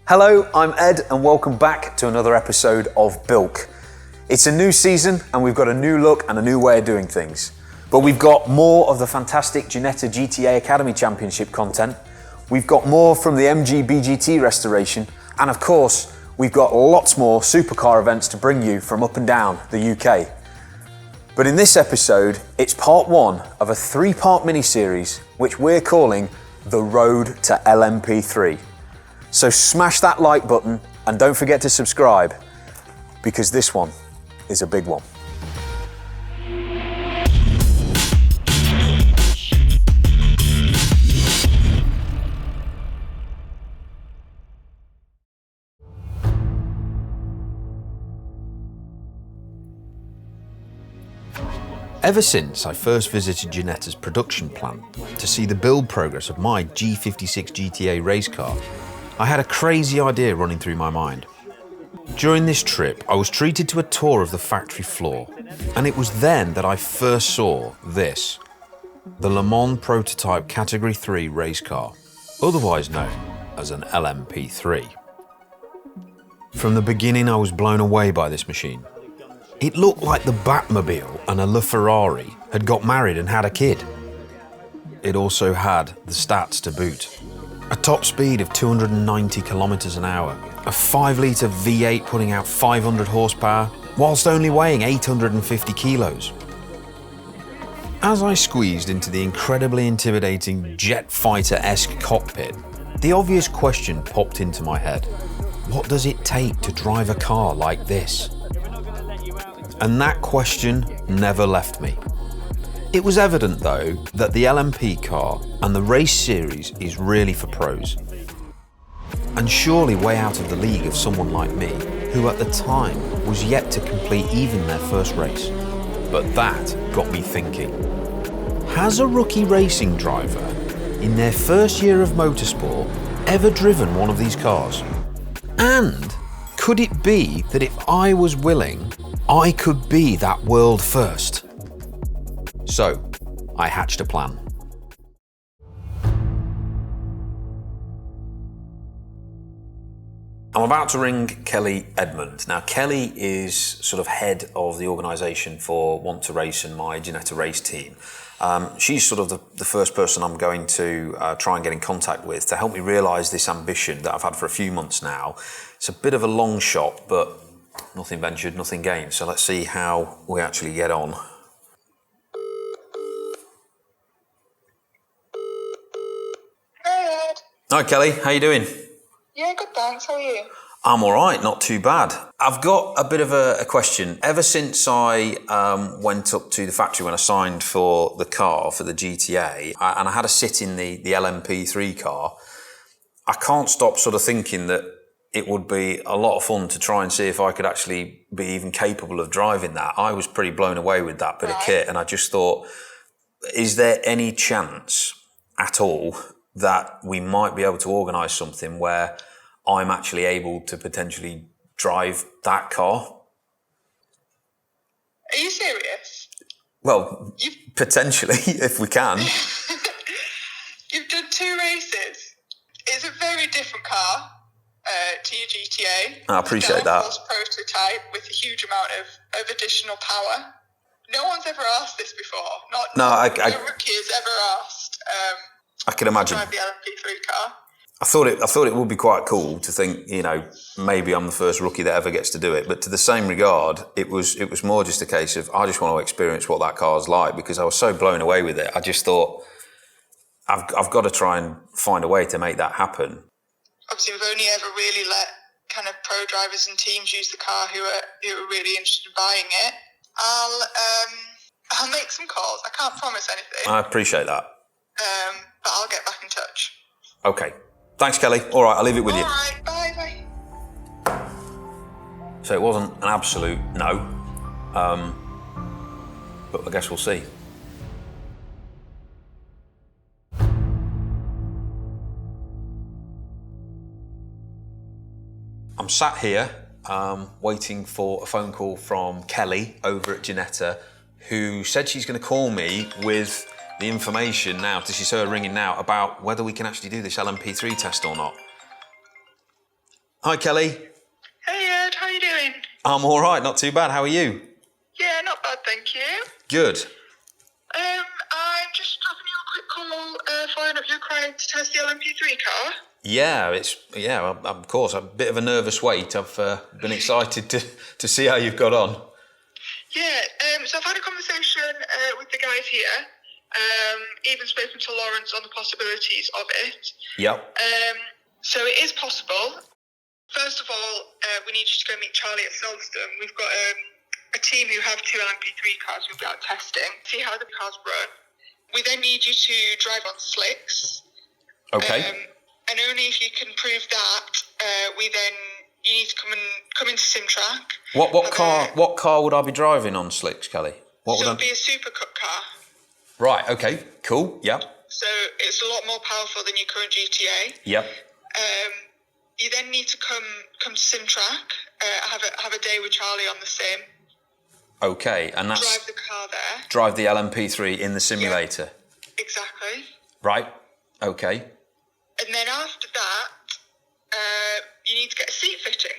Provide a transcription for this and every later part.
Hello, I'm Ed and welcome back to another episode of Bilk. It's a new season and we've got a new look and a new way of doing things. But we've got more of the fantastic Ginetta GTA Academy Championship content. We've got more from the MG BGT restoration. And of course, we've got lots more supercar events to bring you from up and down the UK. But in this episode, it's part one of a three-part mini-series, which we're calling The Road to LMP3. So smash that like button and don't forget to subscribe, because this one is a big one. Ever since I first visited Ginetta's production plant to see the build progress of my G56 GTA race car, I had a crazy idea running through my mind. During this trip, I was treated to a tour of the factory floor, and it was then that I first saw this, the Le Mans prototype Category 3 race car, otherwise known as an LMP3. From the beginning, I was blown away by this machine. It looked like the Batmobile and a LaFerrari had got married and had a kid. It also had the stats to boot. A top speed of 290 kilometers an hour, a 5-litre V8 putting out 500 horsepower, whilst only weighing 850 kilos. As I squeezed into the incredibly intimidating jet fighter-esque cockpit, the obvious question popped into my head. What does it take to drive a car like this? And that question never left me. It was evident, though, that the LMP car and the race series is really for pros. And surely way out of the league of someone like me, who at the time was yet to complete even their first race. But that got me thinking. Has a rookie racing driver, in their first year of motorsport, ever driven one of these cars? And could it be that if I was willing, I could be that world first? So, I hatched a plan. I'm about to ring Kelly Edmond. Now, Kelly is sort of head of the organisation for Want to Race and my Ginetta race team. She's sort of the first person I'm going to try and get in contact with to help me realise this ambition that I've had for a few months now. It's a bit of a long shot, but nothing ventured, nothing gained. So let's see how we actually get on. Hi Kelly, how you doing? Yeah, good thanks, how are you? I'm all right, not too bad. I've got a bit of a question. Ever since I went up to the factory when I signed for the car, for the GTA, and I had a sit in the LMP3 car, I can't stop sort of thinking that it would be a lot of fun to try and see if I could actually be even capable of driving that. I was pretty blown away with that bit of kit, and I just thought, is there any chance at all that we might be able to organise something where I'm actually able to potentially drive that car? Are you serious? Well, potentially, if we can. You've done 2 races. It's a very different car to your GTA. I appreciate that. It's a prototype with a huge amount of additional power. No one's ever asked this before. No rookie has ever asked. I can imagine. Drive the LMP3 car. I thought it would be quite cool to think, you know, maybe I'm the first rookie that ever gets to do it. But to the same regard, it was more just a case of I just want to experience what that car's like, because I was so blown away with it. I just thought I've got to try and find a way to make that happen. Obviously, we've only ever really let kind of pro drivers and teams use the car who are really interested in buying it. I'll make some calls. I can't promise anything. I appreciate that. But I'll get back in touch. Okay. Thanks, Kelly. All right, I'll leave it with you. All right, bye. So it wasn't an absolute no, but I guess we'll see. I'm sat here waiting for a phone call from Kelly over at Ginetta, who said she's going to call me with the information now, this is her ringing now, about whether we can actually do this LMP3 test or not. Hi, Kelly. Hey, Ed. How you doing? I'm all right, not too bad. How are you? Yeah, not bad, thank you. Good. I'm just dropping you a quick call following up your inquiry to test the LMP3 car. Yeah, of course. A bit of a nervous wait. I've been excited to see how you've got on. Yeah, so I've had a conversation with the guys here. Even spoken to Lawrence on the possibilities of it. Yep. So it is possible. First of all, we need you to go meet Charlie at Silverstone. We've got a team who have 2 LMP3 cars who'll be out testing, see how the cars run. We then need you to drive on slicks. Okay. And only if you can prove that, you need to come into SimTrack. What car would I be driving on slicks, Kelly? It'll be a Super Cup car. Right. Okay. Cool. Yep. So it's a lot more powerful than your current GTA. Yep. You then need to come to SimTrack, have a day with Charlie on the sim. Okay, and that's drive the car there. Drive the LMP3 in the simulator. Yeah, exactly. Right. Okay. And then after that, you need to get a seat fitting.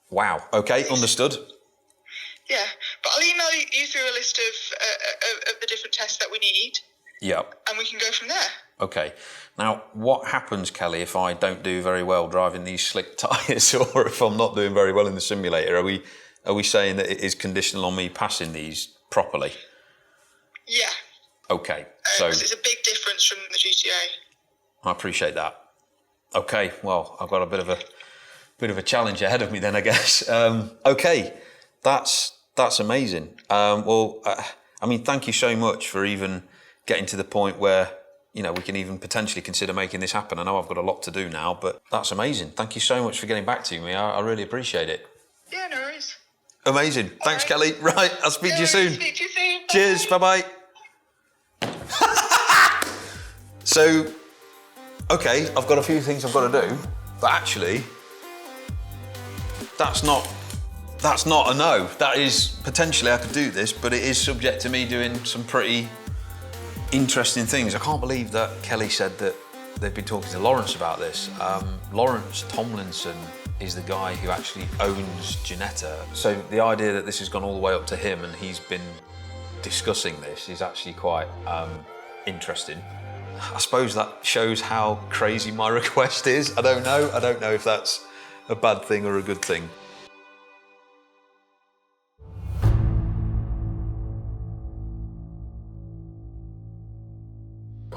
Wow. Okay, understood. Yeah, but I'll email you through a list of the different tests that we need. Yep. And we can go from there. Okay. Now, what happens, Kelly, if I don't do very well driving these slick tyres, or if I'm not doing very well in the simulator? Are we saying that it is conditional on me passing these properly? Yeah. Okay. So it's a big difference from the GTA. I appreciate that. Okay. Well, I've got a bit of a challenge ahead of me then, I guess. Okay. That's amazing. I mean, thank you so much for even getting to the point where, you know, we can even potentially consider making this happen. I know I've got a lot to do now, but that's amazing. Thank you so much for getting back to me. I really appreciate it. Yeah, no worries. Amazing. Thanks, Kelly. Right, I'll speak to you soon. Speak to you soon. Cheers. Bye-bye. So, okay, I've got a few things I've got to do, but actually, that's not a no. That is, potentially I could do this, but it is subject to me doing some pretty interesting things. I can't believe that Kelly said that they've been talking to Lawrence about this. Lawrence Tomlinson is the guy who actually owns Ginetta. So the idea that this has gone all the way up to him and he's been discussing this is actually quite interesting. I suppose that shows how crazy my request is. I don't know if that's a bad thing or a good thing.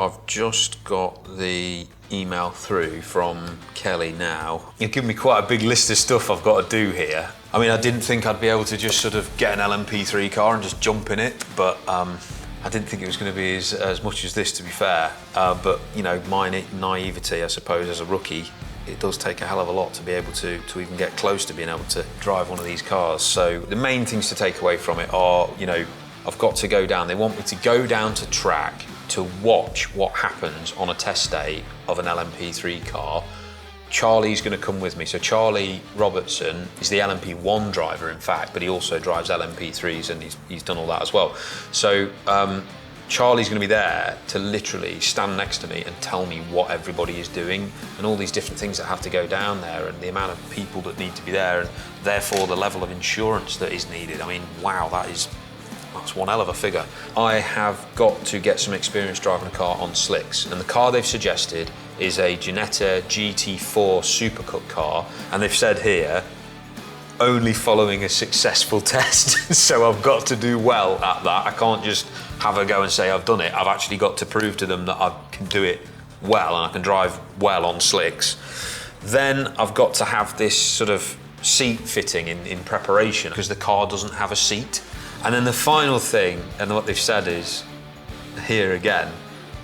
I've just got the email through from Kelly now. You've given me quite a big list of stuff I've got to do here. I mean, I didn't think I'd be able to just sort of get an LMP3 car and just jump in it, but I didn't think it was going to be as much as this, to be fair. But, you know, my naivety, I suppose, as a rookie, it does take a hell of a lot to be able to even get close to being able to drive one of these cars. So the main things to take away from it are, you know, I've got to go down. They want me to go down to track to watch what happens on a test day of an LMP3 car. Charlie's going to come with me. So Charlie Robertson is the LMP1 driver, in fact, but he also drives LMP3s and he's done all that as well. So Charlie's going to be there to literally stand next to me and tell me what everybody is doing and all these different things that have to go down there and the amount of people that need to be there and therefore the level of insurance that is needed. I mean, wow, that's one hell of a figure. I have got to get some experience driving a car on slicks, and the car they've suggested is a Ginetta GT4 Super Cup car, and they've said here, only following a successful test. So I've got to do well at that. I can't just have a go and say I've done it. I've actually got to prove to them that I can do it well and I can drive well on slicks. Then I've got to have this sort of seat fitting in preparation because the car doesn't have a seat. And then the final thing, and what they've said is, here again,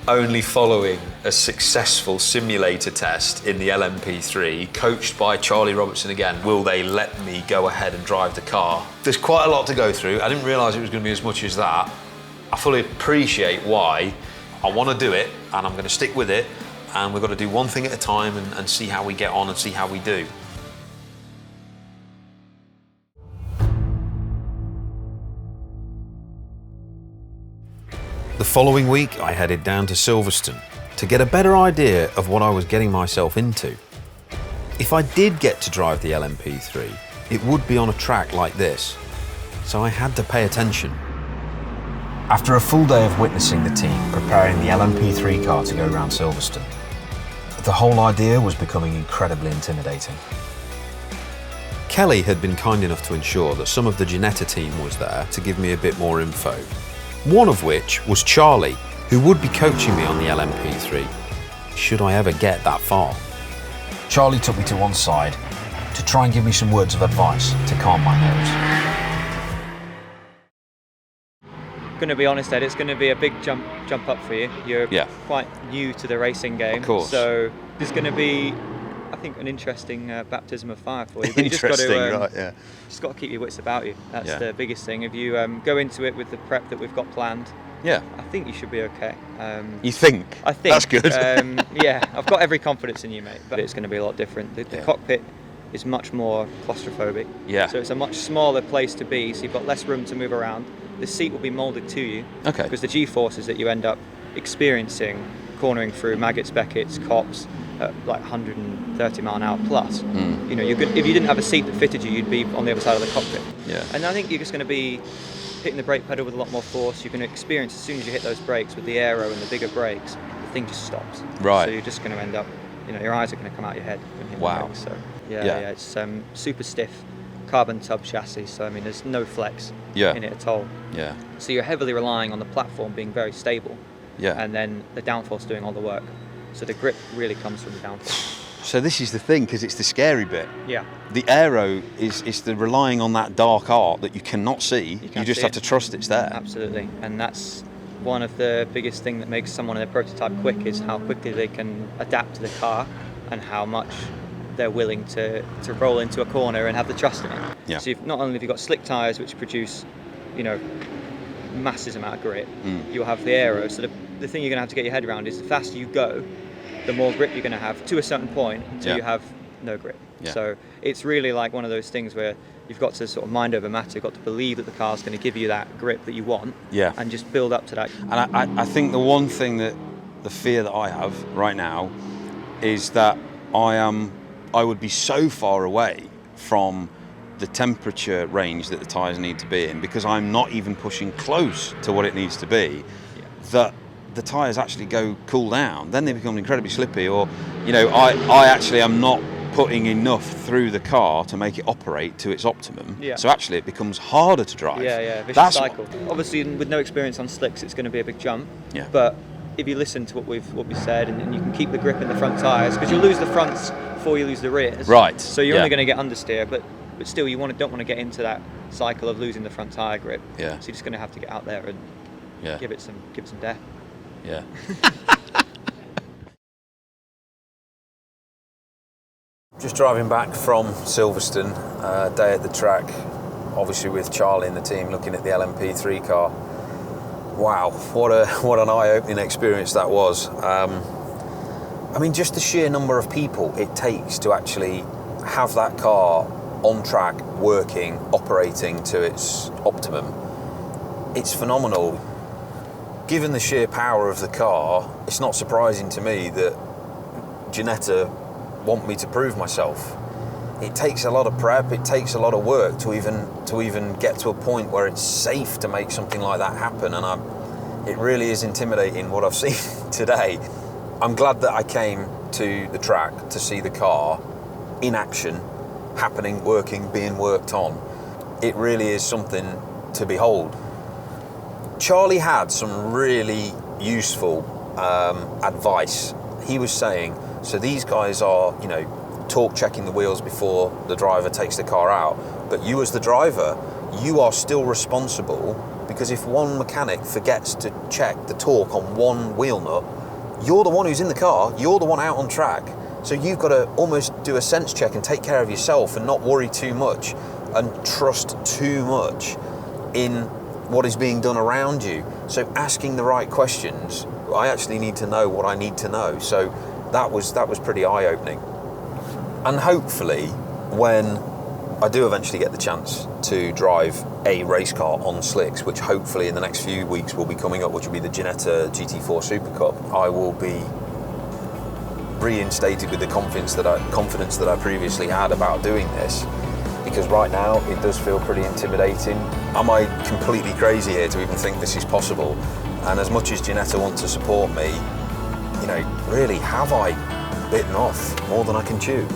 only following a successful simulator test in the LMP3, coached by Charlie Robertson again, will they let me go ahead and drive the car. There's quite a lot to go through. I didn't realise it was going to be as much as that. I fully appreciate why. I want to do it, and I'm going to stick with it, and we've got to do one thing at a time and see how we get on and see how we do. The following week, I headed down to Silverstone to get a better idea of what I was getting myself into. If I did get to drive the LMP3, it would be on a track like this, so I had to pay attention. After a full day of witnessing the team preparing the LMP3 car to go around Silverstone, the whole idea was becoming incredibly intimidating. Kelly had been kind enough to ensure that some of the Ginetta team was there to give me a bit more info. One of which was Charlie, who would be coaching me on the LMP3, should I ever get that far. Charlie took me to one side to try and give me some words of advice to calm my nerves. Going to be honest, Ed, it's going to be a big jump up for you. You're quite new to the racing game, of course. So there's going to be, I think, an interesting baptism of fire for you. But Interesting, just got to keep your wits about you. That's the biggest thing. If you go into it with the prep that we've got planned, I think you should be okay. You think? I think. That's good. I've got every confidence in you, mate. But it's going to be a lot different. The cockpit is much more claustrophobic. So it's a much smaller place to be, so you've got less room to move around. The seat will be moulded to you. Because the G-forces that you end up experiencing cornering through maggots, Beckett's, cops at like 130 mile an hour plus. You know, if you didn't have a seat that fitted you, you'd be on the other side of the cockpit. And I think you're just going to be hitting the brake pedal with a lot more force. You're going to experience, as soon as you hit those brakes with the aero and the bigger brakes, the thing just stops. So you're just going to end up, your eyes are going to come out your head when you hit the brakes. So it's super stiff carbon tub chassis, so I mean there's no flex in it at all. So you're heavily relying on the platform being very stable, and then the downforce doing all the work. So the grip really comes from the downforce. So this is the thing, because it's the scary bit. Yeah. The aero is the relying on that dark art that you cannot see. You just have to trust it's there. Absolutely, and that's one of the biggest thing that makes someone in a prototype quick is how quickly they can adapt to the car and how much they're willing to roll into a corner and have the trust in it. So not only have you got slick tyres which produce, massive amount of grip, you'll have the aero. So the thing you're going to have to get your head around is the faster you go, the more grip you're going to have to a certain point until you have no grip. So it's really like one of those things where you've got to sort of mind over matter, you've got to believe that the car's going to give you that grip that you want and just build up to that. And I think the one thing that the fear that I have right now is that I would be so far away from the temperature range that the tyres need to be in, because I'm not even pushing close to what it needs to be, that the tyres actually go cool down, then they become incredibly slippy, or I actually am not putting enough through the car to make it operate to its optimum. So actually it becomes harder to drive. Vicious cycle. Obviously with no experience on slicks it's going to be a big jump, but if you listen to what we've said, and you can keep the grip in the front tyres, because you'll lose the fronts before you lose the rears. So you're only going to get understeer, but still you don't want to get into that cycle of losing the front tyre grip. So you're just going to have to get out there and give it some death. Just driving back from Silverstone, day at the track, obviously with Charlie and the team looking at the LMP3 car. Wow, what an eye-opening experience that was. I mean, just the sheer number of people it takes to actually have that car on track, working, operating to its optimum. It's phenomenal. Given the sheer power of the car, it's not surprising to me that Ginetta want me to prove myself. It takes a lot of prep, it takes a lot of work to even get to a point where it's safe to make something like that happen, and it really is intimidating what I've seen today. I'm glad that I came to the track to see the car in action, happening, working, being worked on. It really is something to behold. Charlie had some really useful advice. He was saying, so these guys are, torque checking the wheels before the driver takes the car out, but you as the driver, you are still responsible, because if one mechanic forgets to check the torque on one wheel nut, you're the one who's in the car, you're the one out on track, so you've got to almost do a sense check and take care of yourself and not worry too much and trust too much in what is being done around you. So asking the right questions, I actually need to know what I need to know. So that was pretty eye-opening. And hopefully, when I do eventually get the chance to drive a race car on slicks, which hopefully in the next few weeks will be coming up, which will be the Ginetta GT4 Super Cup, I will be reinstated with the confidence that I previously had about doing this, because right now it does feel pretty intimidating. Am I completely crazy here to even think this is possible? And as much as Ginetta wants to support me, you know, really, have I bitten off more than I can chew?